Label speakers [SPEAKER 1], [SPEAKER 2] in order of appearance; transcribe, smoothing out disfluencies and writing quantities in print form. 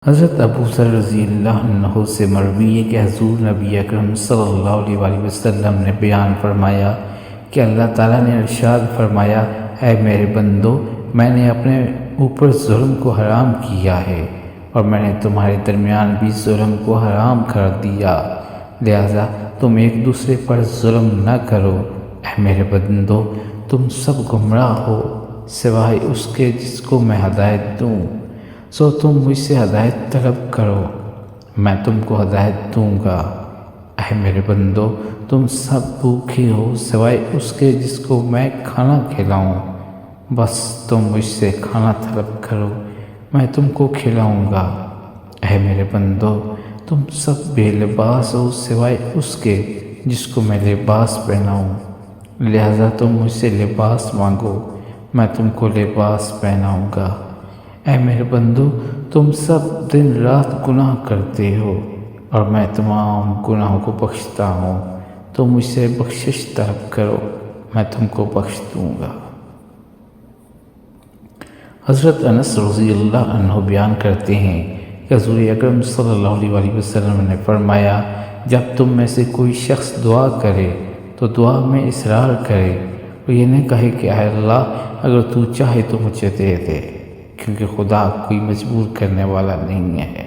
[SPEAKER 1] حضرت ابو ذر رضی اللہ عنہ سے مروی ہے کہ حضور نبی اکرم صلی اللہ علیہ وآلہ وسلم نے بیان فرمایا کہ اللہ تعالیٰ نے ارشاد فرمایا، اے میرے بندو، میں نے اپنے اوپر ظلم کو حرام کیا ہے اور میں نے تمہارے درمیان بھی ظلم کو حرام کر دیا، لہذا تم ایک دوسرے پر ظلم نہ کرو۔ اے میرے بندو، تم سب گمراہ ہو سوائے اس کے جس کو میں ہدایت دوں، سو تم مجھ سے ہدایت طلب کرو، میں تم کو ہدایت دوں گا۔ اے میرے بندو، تم سب بھوکے ہو سوائے اس کے جس کو میں کھانا کھلاؤں، بس تم مجھ سے کھانا طلب کرو، میں تم کو کھلاؤں گا۔ اے میرے بندو، تم سب بے لباس ہو سوائے اس کے جس کو میں لباس پہناؤں، لہذا تم مجھ سے لباس مانگو، میں تم کو لباس پہناؤں گا۔ اے میرے بندو، تم سب دن رات گناہ کرتے ہو اور میں تمام گناہوں کو بخشتا ہوں، تم مجھ سے بخشش طلب کرو، میں تم کو بخش دوں گا۔ حضرت انس رضی اللہ عنہ بیان کرتے ہیں کہ حضور اکرم صلی اللہ علیہ وآلہ وسلم نے فرمایا، جب تم میں سے کوئی شخص دعا کرے تو دعا میں اصرار کرے اور یہ نہ کہے کہ اے اللہ اگر تو چاہے تو مجھے دے دے، کیونکہ خدا کوئی مجبور کرنے والا نہیں ہے۔